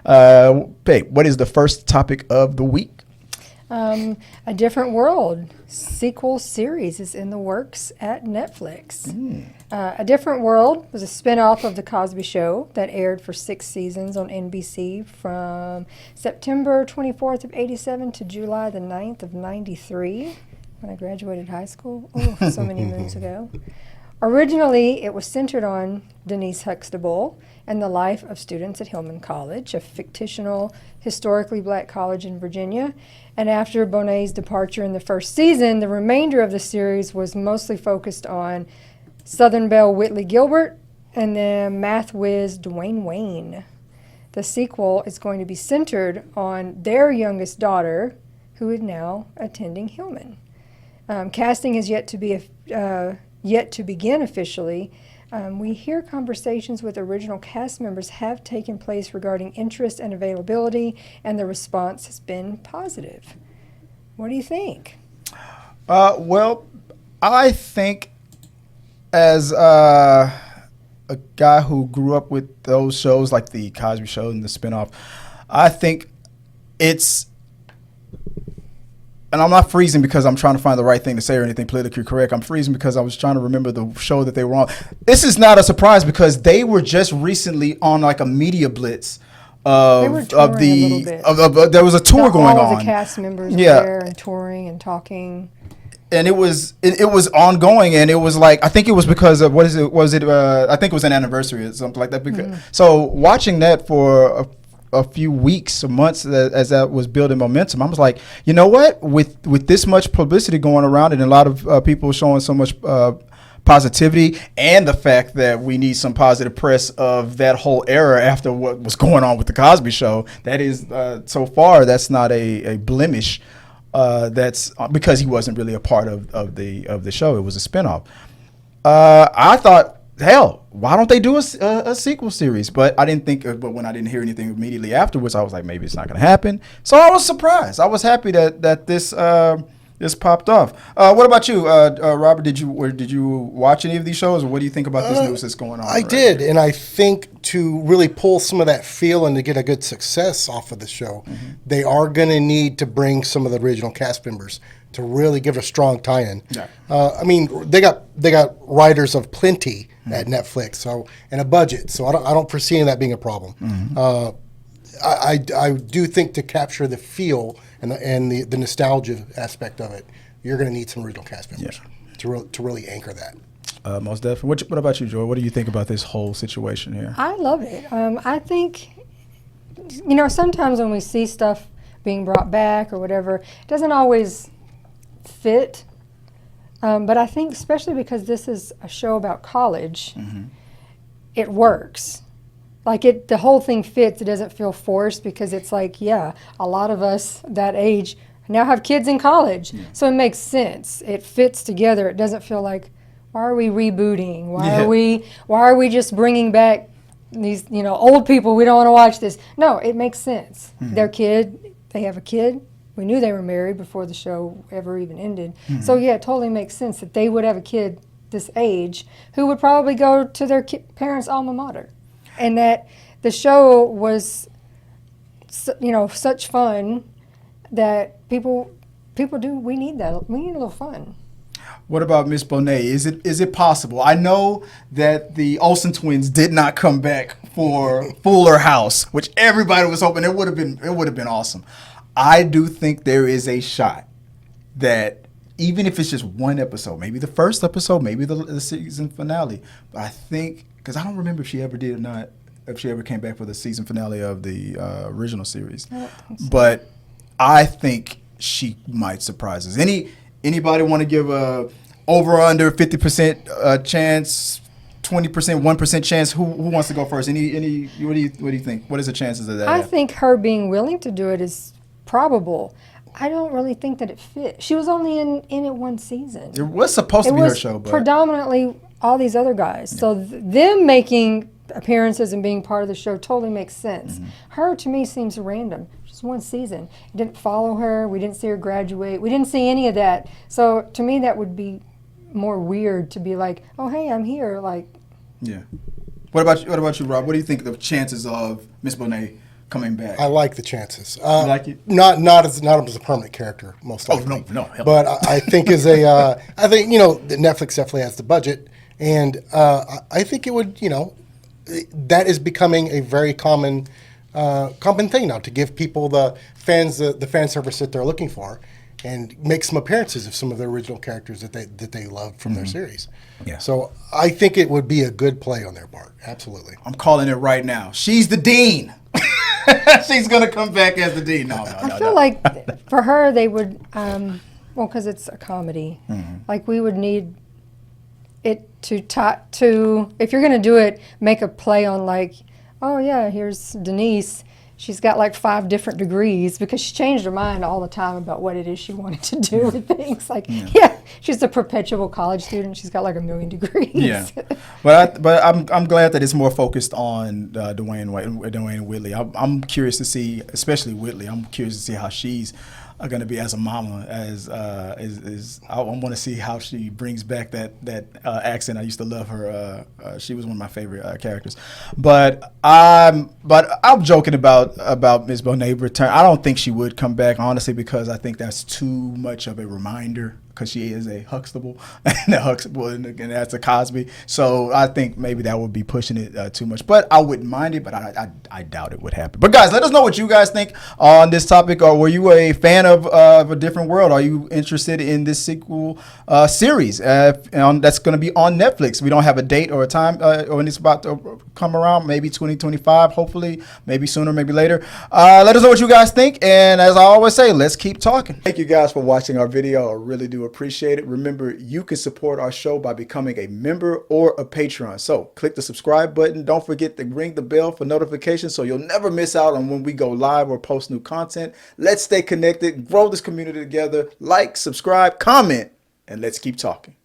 Babe, what is the first topic of the week? A Different World sequel series is in the works at Netflix. A Different World was a spinoff of The Cosby Show that aired for 6 seasons on NBC from September 24th of 87 to July the 9th of 93, when I graduated high school. Oh, so many moons ago. Originally, it was centered on Denise Huxtable and the life of students at Hillman College, a fictional, historically black college in Virginia. And after Bonet's departure in the first season, the remainder of the series was mostly focused on Southern belle Whitley Gilbert and then math whiz Dwayne Wayne. The sequel is going to be centered on their youngest daughter, who is now attending Hillman. Casting is yet to begin officially. We hear conversations with original cast members have taken place regarding interest and availability, and the response has been positive. What do you think? Well, I think as a guy who grew up with those shows like the Cosby Show and the spinoff, I think it's, and I'm not freezing because I'm trying to find the right thing to say or anything politically correct. I'm freezing because I was trying to remember the show that they were on. This is not a surprise because they were just recently on like a media blitz there was a tour going on. All of the cast members were there and touring and talking. And it was ongoing, and it was like, I think it was because of I think it was an anniversary or something like that. So watching that for a few weeks or months as that was building momentum, I was like, you know what? With this much publicity going around and a lot of people showing so much positivity, and the fact that we need some positive press of that whole era after what was going on with the Cosby Show, that is so far that's not a blemish. That's because he wasn't really a part of the show. It was a spinoff. I thought, hell, why don't they do a sequel series? But I didn't think. But when I didn't hear anything immediately afterwards, I was like, maybe it's not going to happen. So I was surprised. I was happy that this popped off. What about you, Robert? Did you watch any of these shows, or what do you think about this news that's going on? I did, and I think to really pull some of that feel and to get a good success off of the show, they are going to need to bring some of the original cast members to really give a strong tie-in. Yeah. I mean, they got writers of plenty at Netflix, so, and a budget, so I don't foresee that being a problem. I do think to capture the feel and the nostalgia aspect of it, you're going to need some original cast members to really anchor that. Most definitely. What about you, Joy? What do you think about this whole situation here? I love it. I think, sometimes when we see stuff being brought back or whatever, it doesn't always fit. But I think especially because this is a show about college, it works. Like the whole thing fits. It doesn't feel forced because it's like, a lot of us that age now have kids in college. So it makes sense. It fits together. It doesn't feel like, why are we rebooting? Why are we just bringing back these, old people? We don't want to watch this. No, it makes sense. They have a kid. We knew they were married before the show ever even ended. So it totally makes sense that they would have a kid this age who would probably go to their parents' alma mater. And that the show was, such fun that people do. We need that. We need a little fun. What about Miss Bonet? Is it possible? I know that the Olsen twins did not come back for Fuller House, which everybody was hoping it would have been awesome. I do think there is a shot that even if it's just one episode, maybe the first episode, maybe the season finale, but I think, because I don't remember if she ever did or not, if she ever came back for the season finale of the original series. But I think she might surprise us. Anybody want to give a over or under 50% chance, 20%, 1% chance? Who wants to go first? What do you think? What is the chances of that? I think her being willing to do it is probable. I don't really think that it fits. She was only in it one season. It was supposed to be her show, but predominantly all these other guys. So them making appearances and being part of the show totally makes sense. Her, to me, seems random. Just one season. It didn't follow her. We didn't see her graduate. We didn't see any of that. So to me, that would be more weird to be like, oh, hey, I'm here. Like, yeah. What about you, Rob? What do you think the chances of Miss Bonet coming back? I like the chances. You like it? Not as a permanent character, most likely. No, hell But I think I think that Netflix definitely has the budget, and I think it would that is becoming a very common thing now, to give people the fan service that they're looking for, and make some appearances of some of the original characters that they love from their series. Yeah. So I think it would be a good play on their part. Absolutely. I'm calling it right now. She's the dean. She's gonna come back as the dean. No. I feel like for her they would, because it's a comedy. Like we would need it to if you're gonna do it, make a play on like, oh yeah, here's Denise. She's got like 5 different degrees because she changed her mind all the time about what it is she wanted to do with things. Like, she's a perpetual college student. She's got like 1 million degrees. Yeah, but I'm glad that it's more focused on Dwayne and Whitley. I'm curious to see, especially Whitley. I'm curious to see how she's going to be as a mama. I want to see how she brings back that accent. I used to love her. She was one of my favorite characters. But I'm joking about Ms. Bonet return. I don't think she would come back, honestly, because I think that's too much of a reminder, because she is a Huxtable and that's a Cosby. So I think maybe that would be pushing it too much. But I wouldn't mind it, but I doubt it would happen. But guys, let us know what you guys think on this topic. Or were you a fan of A Different World? Are you interested in this sequel series that's going to be on Netflix? We don't have a date or a time when it's about to come around. Maybe 2025, hopefully. Maybe sooner, maybe later. Let us know what you guys think. And as I always say, let's keep talking. Thank you guys for watching our video. I really do appreciate it. Remember, you can support our show by becoming a member or a Patreon. So click the subscribe button. Don't forget to ring the bell for notifications so you'll never miss out on when we go live or post new content. Let's stay connected, grow this community together. Like, subscribe, comment, and let's keep talking.